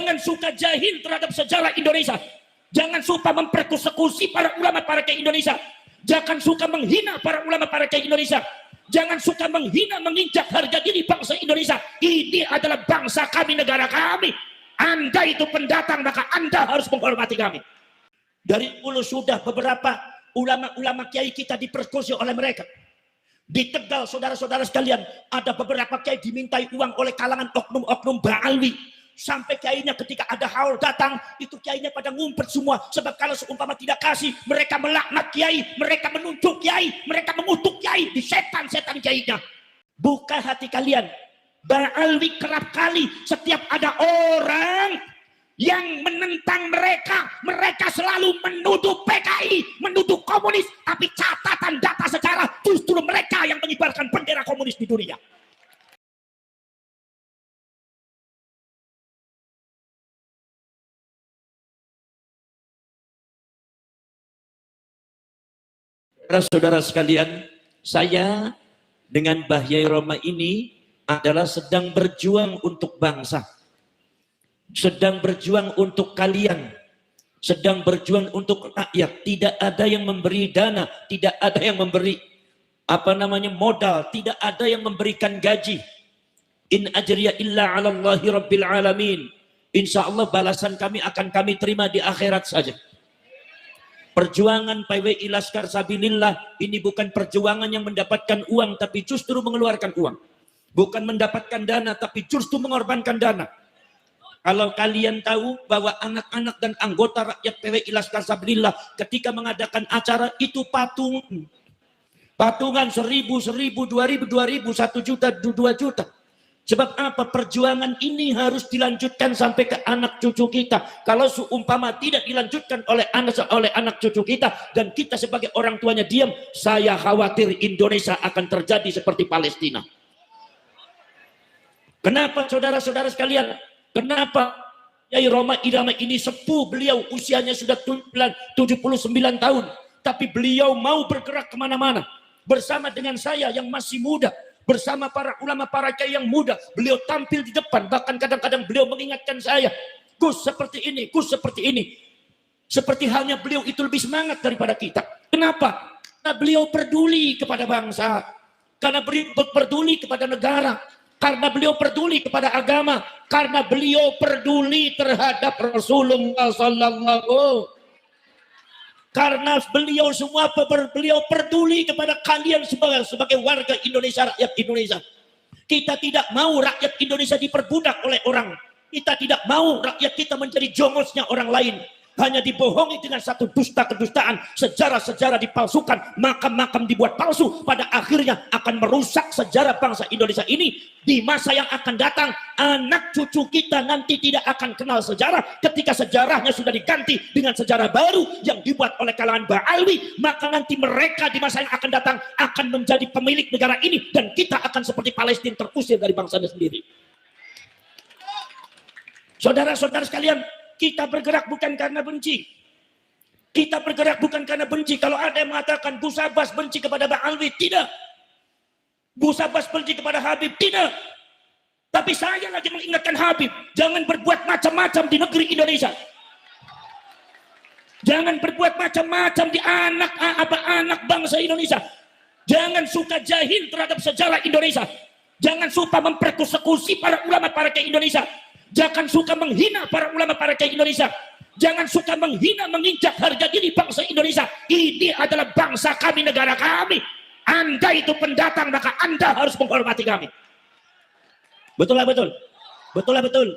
Jangan suka jahil terhadap sejarah Indonesia. Jangan suka mempersekusi para ulama para kiai Indonesia. Jangan suka menghina para ulama para kiai Indonesia. Jangan suka menghina, menginjak harga diri bangsa Indonesia. Ini adalah bangsa kami, negara kami. Anda itu pendatang, maka Anda harus menghormati kami. Dari dulu sudah beberapa ulama-ulama kiai kita dipersekusi oleh mereka. Di Tegal, saudara-saudara sekalian, ada beberapa kiai dimintai uang oleh kalangan oknum-oknum Ba'alwi. Sampai kiainya ketika ada haul datang, itu kiainya pada ngumpet semua. Sebab kalau seumpama tidak kasih, mereka melaknat kiai, mereka menunjuk kiai, mereka mengutuk kiai, di setan-setan kiainya. Buka hati kalian. Ba'alwi kerap kali setiap ada orang yang menentang mereka, mereka selalu menuduh PKI, menuduh komunis, tapi catatan data sejarah justru mereka yang mengibarkan bendera komunis di dunia. Saudara sekalian, saya dengan Mbah Yai Roma ini adalah sedang berjuang untuk bangsa. Sedang berjuang untuk kalian, sedang berjuang untuk rakyat. Tidak ada yang memberi dana, tidak ada yang memberi modal, tidak ada yang memberikan gaji. In ajriya illa 'ala Allahi rabbil alamin. Insya Allah balasan kami akan kami terima di akhirat saja. Perjuangan PWI Laskar Sabilillah ini bukan perjuangan yang mendapatkan uang, tapi justru mengeluarkan uang. Bukan mendapatkan dana, tapi justru mengorbankan dana. Kalau kalian tahu bahwa anak-anak dan anggota rakyat PWI Laskar Sabilillah ketika mengadakan acara itu patungan 1.000, 2.000, 1 juta, 2 juta. Sebab apa? Perjuangan ini harus dilanjutkan sampai ke anak cucu kita. Kalau seumpama tidak dilanjutkan oleh anak cucu kita dan kita sebagai orang tuanya diam, saya khawatir Indonesia akan terjadi seperti Palestina. Kenapa saudara-saudara sekalian? Kenapa Yai Roma Irama ini sepuh, beliau usianya sudah 79 tahun, tapi beliau mau bergerak kemana-mana bersama dengan saya yang masih muda, bersama para ulama, para kiai yang muda. Beliau tampil di depan, bahkan kadang-kadang beliau mengingatkan saya, Gus seperti ini, Gus seperti ini. Seperti halnya beliau itu lebih semangat daripada kita. Kenapa? Karena beliau peduli kepada bangsa, karena beliau peduli kepada negara, karena beliau peduli kepada agama, karena beliau peduli terhadap Rasulullah Sallallahu. Karena beliau semua beliau peduli kepada kalian sebagai warga Indonesia, rakyat Indonesia. Kita tidak mau rakyat Indonesia diperbudak oleh orang. Kita tidak mau rakyat kita menjadi jongosnya orang lain. Hanya dibohongi dengan satu dusta kedustaan, sejarah-sejarah dipalsukan, makam-makam dibuat palsu, pada akhirnya akan merusak sejarah bangsa Indonesia ini. Di masa yang akan datang, anak cucu kita nanti tidak akan kenal sejarah. Ketika sejarahnya sudah diganti dengan sejarah baru yang dibuat oleh kalangan Ba'alwi, maka nanti mereka di masa yang akan datang akan menjadi pemilik negara ini, dan kita akan seperti Palestina terusir dari bangsanya sendiri. Saudara-saudara sekalian, kita bergerak bukan karena benci. Kita bergerak bukan karena benci. Kalau ada yang mengatakan Gus Abbas benci kepada Ba'alwi, tidak. Gus Abbas benci kepada Habib, tidak. Tapi saya lagi mengingatkan Habib, jangan berbuat macam-macam di negeri Indonesia. Jangan berbuat macam-macam di anak bangsa Indonesia. Jangan suka jahil terhadap sejarah Indonesia. Jangan suka mempersekusi para ulama, para kiai Indonesia. Jangan suka menghina para ulama, para kiai Indonesia. Jangan suka menghina, menginjak harga diri bangsa Indonesia. Ini adalah bangsa kami, negara kami. Anda itu pendatang, maka Anda harus menghormati kami. Betul lah betul. Betul lah betul.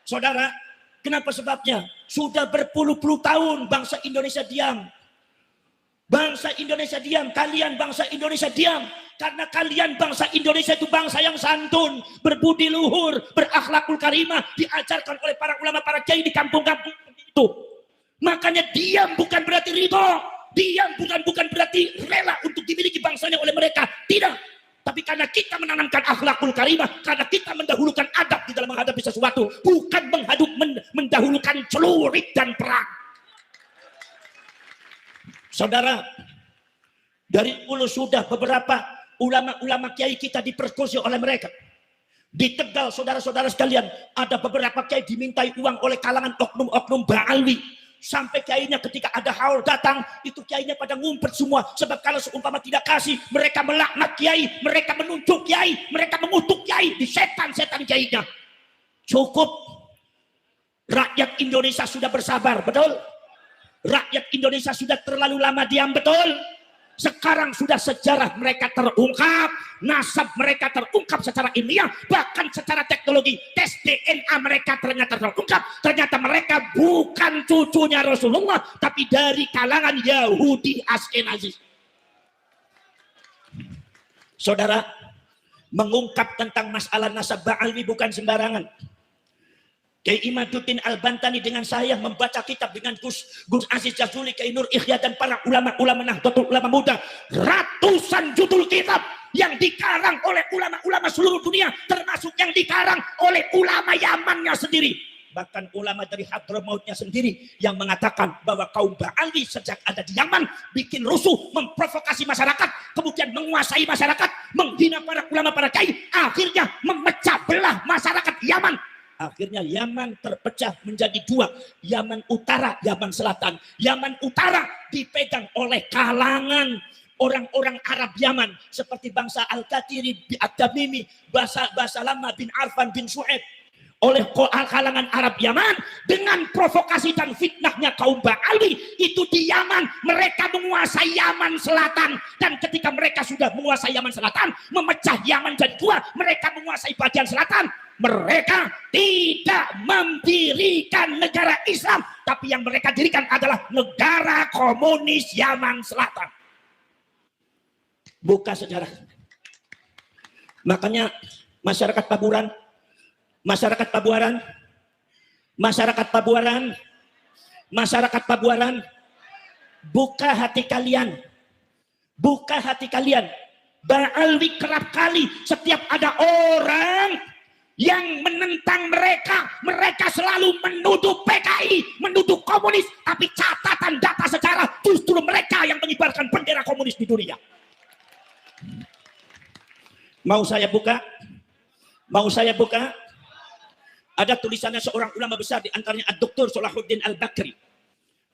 Saudara, kenapa sebabnya? Sudah berpuluh-puluh tahun bangsa Indonesia diam. Bangsa Indonesia diam, kalian bangsa Indonesia diam. Karena kalian bangsa Indonesia itu bangsa yang santun, berbudi luhur, berakhlakul karimah, diajarkan oleh para ulama, para kiai di kampung-kampung itu. Makanya diam bukan berarti ridho, diam bukan berarti rela untuk dimiliki bangsanya oleh mereka. Tidak. Tapi karena kita menanamkan akhlakul karimah, karena kita mendahulukan adab di dalam menghadapi sesuatu, bukan mendahulukan celurit dan perang. Saudara, dari dulu sudah beberapa ulama-ulama kiai kita dipersekusi oleh mereka. Di Tegal, saudara-saudara sekalian, ada beberapa kiai dimintai uang oleh kalangan oknum-oknum Ba'alwi. Sampai kiainya ketika ada haul datang, itu kiainya pada ngumpet semua. Sebab kalau seumpama tidak kasih, mereka melaknat kiai, mereka menunjuk kiai, mereka mengutuk kiai, di setan-setan kiainya. Cukup. Rakyat Indonesia sudah bersabar, betul? Rakyat Indonesia sudah terlalu lama diam, betul? Sekarang sudah sejarah mereka terungkap, nasab mereka terungkap secara ilmiah, bahkan secara teknologi tes DNA mereka ternyata terungkap. Ternyata mereka bukan cucunya Rasulullah, tapi dari kalangan Yahudi Askenazi. Saudara, mengungkap tentang masalah nasab Ba'alwi bukan sembarangan. Kiai Imaduddin Al-Bantani dengan saya membaca kitab dengan Gus Aziz Jazuli, Kiai Nur Ikhya dan para ulama-ulama Nahdlatul Ulama muda, ratusan judul kitab yang dikarang oleh ulama-ulama seluruh dunia, termasuk yang dikarang oleh ulama Yamannya sendiri, bahkan ulama dari Hadramautnya sendiri yang mengatakan bahwa kaum Ba'alwi sejak ada di Yaman bikin rusuh, memprovokasi masyarakat, kemudian menguasai masyarakat, menghina para ulama, para kiai, akhirnya memecah belah masyarakat Yaman. Akhirnya Yaman terpecah menjadi dua, Yaman Utara, Yaman Selatan. Yaman Utara dipegang oleh kalangan orang-orang Arab Yaman seperti bangsa Al-Qatiri, Ad-Damimi, bahasa lama bin Arfan bin Su'aib. Oleh kalangan Arab Yaman dengan provokasi dan fitnahnya kaum Ba'alwi itu di Yaman, mereka menguasai Yaman Selatan, dan ketika mereka sudah menguasai Yaman Selatan, memecah Yaman jadi dua, mereka menguasai bagian selatan. Mereka tidak mendirikan negara Islam, tapi yang mereka dirikan adalah negara komunis Yaman Selatan. Buka sejarah. Makanya masyarakat Pabuaran, buka hati kalian. Buka hati kalian. Ba'alwi kerap kali setiap ada orang yang menentang mereka selalu menuduh PKI, menuduh komunis, tapi catatan data sejarah justru mereka yang mengibarkan bendera komunis di dunia. Mau saya buka? Ada tulisannya seorang ulama besar, di antaranya Dr. Salahuddin Al-Bakri.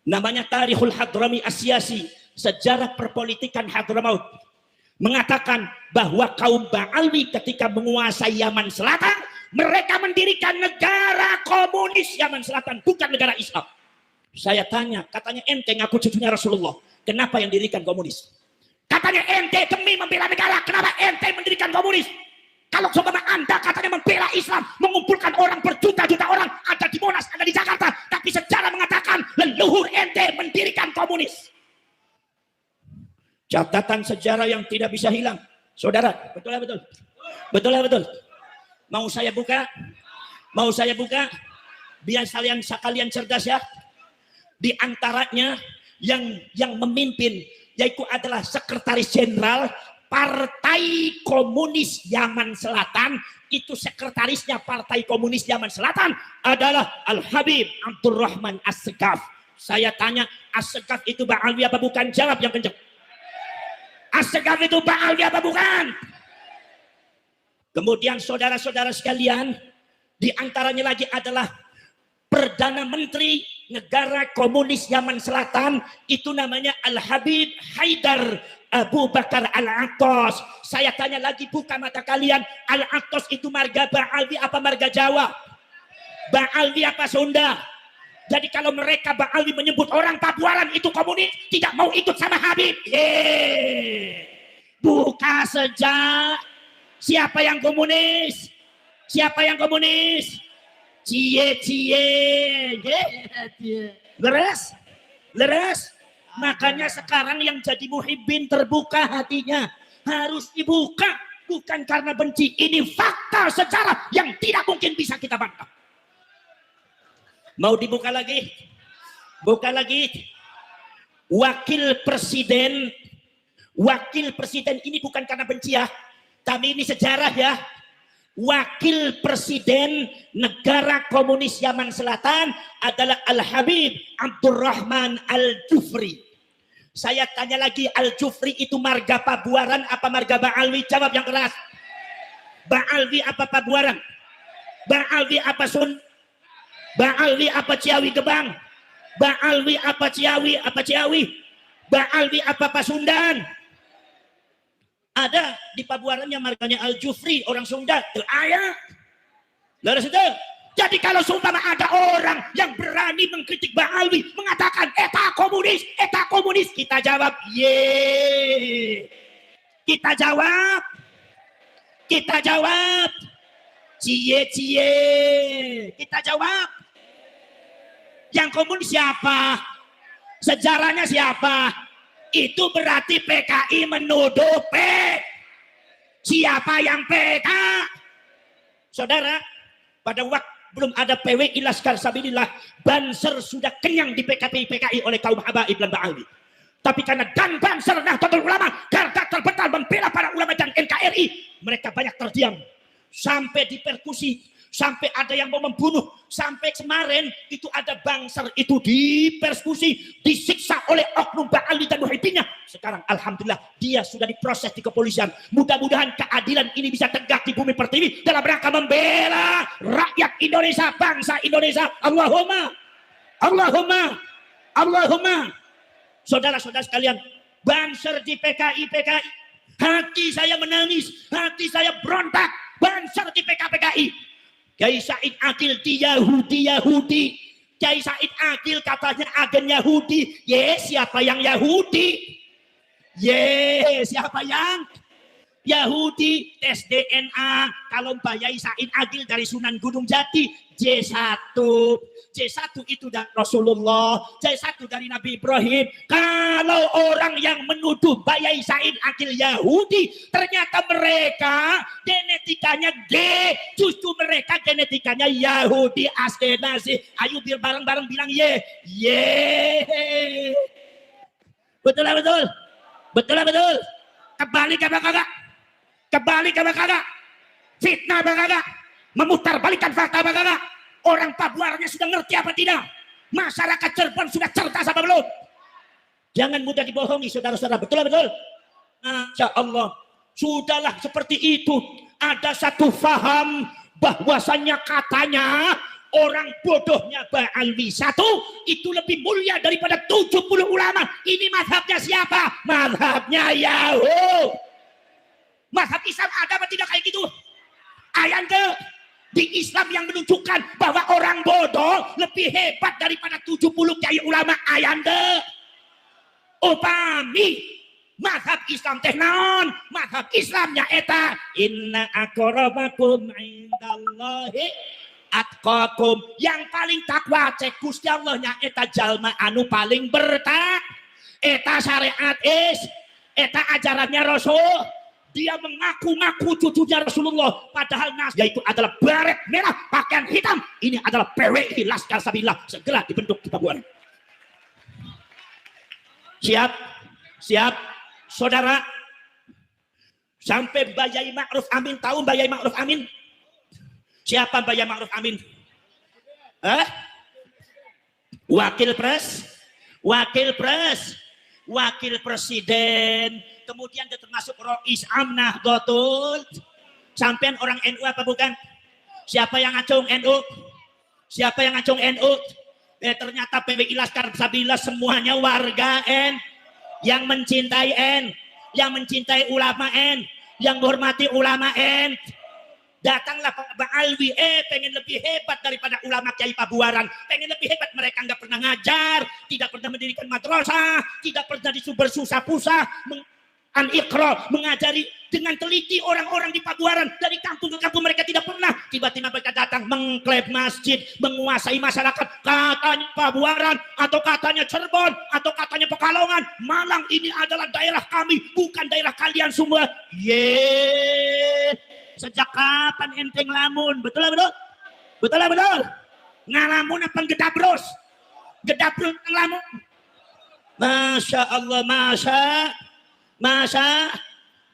Namanya Tarikhul Hadrami Asyasi, sejarah perpolitikan Hadramaut. Mengatakan bahwa kaum Ba'alwi ketika menguasai Yaman Selatan, mereka mendirikan negara komunis Yaman Selatan, bukan negara Islam. Saya tanya, katanya ente ngaku cucunya Rasulullah, kenapa yang dirikan komunis? Katanya ente demi membela negara, kenapa ente mendirikan komunis? Kalau coba Anda katanya membela Islam, mengumpulkan orang berjuta-juta orang, ada di Monas, ada di Jakarta, tapi sejarah mengatakan leluhur ente mendirikan komunis. Catatan sejarah yang tidak bisa hilang. Saudara, betul ya betul? Betul ya betul? Mau saya buka? Biar sekalian cerdas ya. Di antaranya yang memimpin yaitu adalah Sekretaris Jenderal Partai Komunis Yaman Selatan. Itu sekretarisnya Partai Komunis Yaman Selatan adalah Al-Habib Abdurrahman As-Segaf. Saya tanya, As-Segaf itu Ba'alwi apa bukan? Jawab yang kencang. As-Segaf itu Ba'alwi apa bukan? Kemudian saudara-saudara sekalian, di antaranya lagi adalah Perdana Menteri Negara Komunis Yaman Selatan, itu namanya Al-Habib Haidar Abu Bakar Al-Attas. Saya tanya lagi, buka mata kalian, Al-Attas itu marga Ba'alwi apa marga Jawa? Ba'alwi apa Sunda? Jadi kalau mereka Ba'alwi menyebut orang Pabuaran itu komunis, tidak mau ikut sama Habib. Buka sejak. Siapa yang komunis? Siapa yang komunis? Cie. Leres. Makanya sekarang yang jadi muhibbin terbuka hatinya. Harus dibuka. Bukan karena benci. Ini fakta sejarah yang tidak mungkin bisa kita bantah. Mau dibuka lagi? Buka lagi. Wakil presiden ini bukan karena benci ya, tapi ini sejarah ya. Wakil presiden negara komunis Yaman Selatan adalah Al-Habib Abdurrahman Al-Jufri. Saya tanya lagi, Al-Jufri itu marga Pabuaran apa marga Ba'alwi? Jawab yang keras. Baalwi apa Pabuaran? Baalwi apa Sun? Baalwi apa Ciawi Gebang? Baalwi apa Ciawi? Baalwi apa Pasundan? Ada di Pabuarannya marganya Al-Jufri, orang Sunda. Ayah. Lalu itu. Jadi kalau sumpah ada orang yang berani mengkritik Baalwi, mengatakan eta komunis, kita jawab ye. Kita jawab cie. Kita jawab. Yang komunis siapa? Sejarahnya siapa? Itu berarti PKI menuduh P. Siapa yang PK? Saudara, pada waktu belum ada PWI Laskar Sabilillah, Banser sudah kenyang di PKI oleh kaum habaib dan Baalwi. Tapi karena dan Banser Nahdlatul Ulama, garda terbetal membela para ulama dan NKRI, mereka banyak terdiam. Sampai dipersekusi, sampai ada yang mau membunuh. Sampai kemarin itu ada Banser itu dipersekusi, disiksa oleh oknum Baalwi dan muhibinnya. Sekarang alhamdulillah dia sudah diproses di kepolisian. Mudah-mudahan keadilan ini bisa tegak di bumi pertiwi dalam rangka membela rakyat Indonesia, bangsa Indonesia. Allahumma. Saudara-saudara sekalian, Banser di PKI. Hati saya menangis, hati saya berontak. Banser di PKI. Kiai Said Akil di Yahudi. Kiai Said Akil katanya agen Yahudi. Siapa yang Yahudi? Siapa yang Yahudi? Tes DNA. Kalau Mbak Yai Said Akil dari Sunan Gunung Jati, J1 itu dari Rasulullah, J1 dari Nabi Ibrahim. Kalau orang yang menuduh Mbak Yai Said Akil Yahudi, ternyata mereka genetikanya G, justru mereka genetikanya Yahudi Askenazi. Ayo biar bareng-bareng bilang ye. Betul. Kebalik apa kagak? Fitnah apa kagak? Memutar balikan fakta apa kagak? Orang Pabuarannya sudah ngerti apa tidak? Masyarakat Cirebon sudah cerdas apa belum? Jangan mudah dibohongi saudara-saudara. Betul. Masya Allah. Sudahlah seperti itu. Ada satu faham bahwasannya katanya orang bodohnya Baalwi satu itu lebih mulia daripada 70 ulama. Ini mazhabnya siapa? Mazhabnya Yahudi. Mazhab Islam ada apa tidak kayak gitu? Ayat ke di Islam yang menunjukkan bahwa orang bodoh lebih hebat daripada 70 kiai ulama. Ayat ke upami mazhab Islam teh naon? Mazhab Islamnya eta inna akramakum indallahi atqakum, yang paling takwa cek Gusti Allahnya eta jalma anu paling bertak. Eta syariat eta ajarannya Rasul. Dia mengaku-ngaku cucunya Rasulullah, padahal nasnya itu adalah baret merah pakaian hitam. Ini adalah PWI Laskar Sabilillah, segera dibentuk di Pabuaran. Siap saudara. Sampai Mbak Yai Ma'ruf Amin, tahu Mbak Yai Ma'ruf Amin? Siapa Mbak Yai Ma'ruf Amin? Wakil presiden, kemudian dia termasuk Rois Amnah Dotul. Sampean orang NU apa bukan? Siapa yang ngacung NU? Ternyata PWI Laskar Sabilillah semuanya warga N, yang mencintai N, yang mencintai ulama N, yang menghormati ulama N. Datanglah Pak Baalwi, pengen lebih hebat daripada ulama Kiai Pabuaran, pengen lebih hebat. Mereka nggak pernah ngajar, tidak pernah mendirikan madrasah, tidak pernah disusah-pusah Al-Iqra, mengajari dengan teliti orang-orang di Pabuaran. Dari kampung ke kampung mereka tidak pernah. Tiba-tiba mereka datang mengklaim masjid, menguasai masyarakat. Katanya Pabuaran, atau katanya Cirebon, atau katanya Pekalongan, Malang ini adalah daerah kami, bukan daerah kalian semua. Sejak kapan enteng lamun? Betul. Ngalamun apa gedabros ngalamun? Masya Allah, masa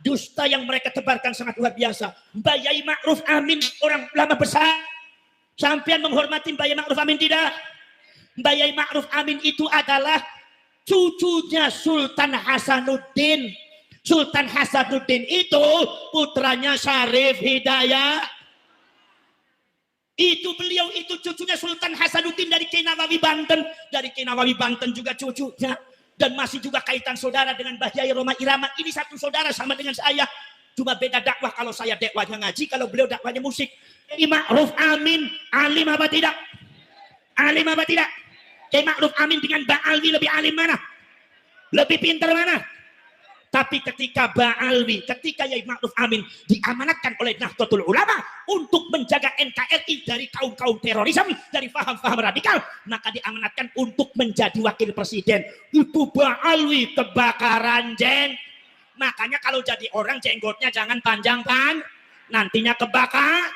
dusta yang mereka tebarkan sangat luar biasa. Mbak Yai Ma'ruf Amin, orang ulama besar. Sampean menghormati Mbak Yai Ma'ruf Amin tidak? Mbak Yai Ma'ruf Amin itu adalah cucunya Sultan Hasanuddin. Sultan Hasanuddin itu putranya Syarif Hidayat. Itu beliau itu cucunya Sultan Hasanuddin dari Kiai Nawawi Banten. Dari Kiai Nawawi Banten juga cucunya. Dan masih juga kaitan saudara dengan Mbah Yai Roma Irama. Ini satu saudara sama dengan saya. Cuma beda dakwah, kalau saya dakwahnya ngaji, kalau beliau dakwahnya musik. Kiai Ma'ruf Amin, alim apa tidak? Alim apa tidak? Kiai Ma'ruf Amin dengan Mbak Alwi lebih alim mana? Lebih pintar mana? Tapi ketika Ba'alwi, ketika Yai Ma'ruf Amin diamanatkan oleh Nahdlatul Ulama untuk menjaga NKRI dari kaum-kaum terorisme, dari paham-paham radikal, maka diamanatkan untuk menjadi wakil presiden. Itu Ba'alwi kebakaran Makanya kalau jadi orang jenggotnya jangan panjang kan, nantinya kebakar.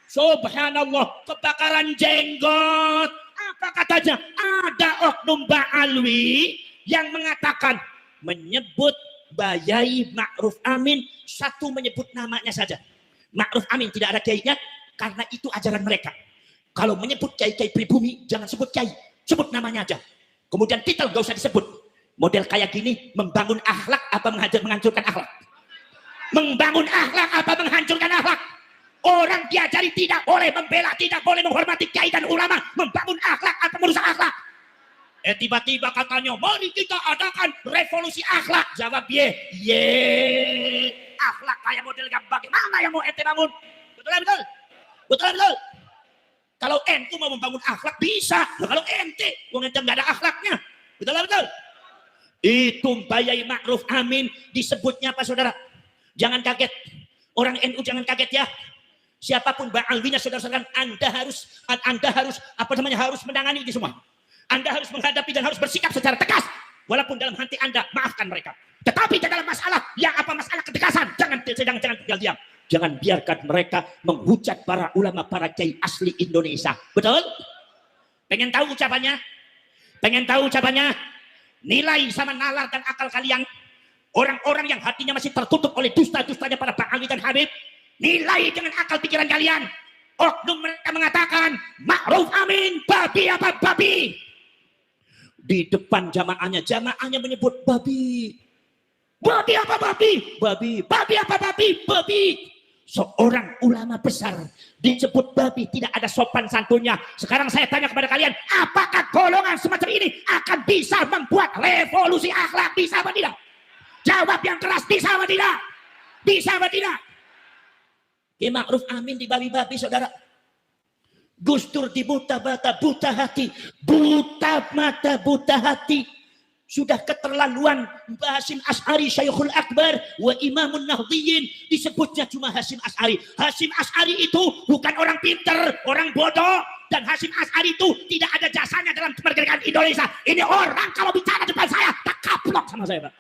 Subhanallah, kebakaran jenggot. Apa katanya? Ada oknum Ba'alwi yang mengatakan, menyebut Yai Ma'ruf Amin, satu menyebut namanya saja. Ma'ruf Amin tidak ada kiainya, karena itu ajaran mereka. Kalau menyebut kiai-kiai pribumi, jangan sebut kiai, sebut namanya aja. Kemudian titel gak usah disebut. Model kayak gini, membangun akhlak apa menghancurkan akhlak? Membangun akhlak apa menghancurkan akhlak? Orang diajari tidak boleh membela, tidak boleh menghormati kiai dan ulama. Membangun akhlak apa merusak akhlak? Tiba-tiba katanya, mari kita adakan revolusi akhlak. Jawab ye, akhlak kayak model bagaimana yang mau ente bangun? Betul. Kalau ente mau membangun akhlak bisa. Nah, kalau ente nggak ada akhlaknya, betul. Itu Mbah Yai Ma'ruf Amin disebutnya apa saudara? Jangan kaget, orang NU jangan kaget ya. Siapapun Ba'alwinya saudara-saudara, Anda harus harus menangani ini semua. Anda harus menghadapi dan harus bersikap secara tegas. Walaupun dalam hati Anda, maafkan mereka. Tetapi dalam masalah, masalah ketegasan, jangan tinggal diam. Jangan biarkan mereka menghujat para ulama, para kiai asli Indonesia. Betul? Pengen tahu ucapannya? Nilai sama nalar dan akal kalian. Orang-orang yang hatinya masih tertutup oleh dusta-dustanya para Ba'alwi dan Habib. Nilai dengan akal pikiran kalian. Oknum mereka mengatakan, Ma'ruf Amin, babi apa babi? Di depan jamaahnya menyebut babi. Babi apa babi? Babi apa babi? Seorang ulama besar disebut babi, tidak ada sopan santunnya. Sekarang saya tanya kepada kalian, apakah golongan semacam ini akan bisa membuat revolusi akhlak? Bisa apa tidak? Jawab yang keras, bisa apa tidak? Bisa apa tidak? Kiai Ma'ruf Amin di babi-babi saudara. Gus Dur di buta mata, buta hati. Buta mata, buta hati. Sudah keterlaluan. Mbah Hasyim Asy'ari Syekhul Akbar wa Imamun Nahdliyin. Disebutnya cuma Hasyim Asy'ari. Hasyim Asy'ari itu bukan orang pinter, orang bodoh. Dan Hasyim Asy'ari itu tidak ada jasanya dalam kemerdekaan Indonesia. Ini orang kalau bicara depan saya, tak kaplok sama saya Pak.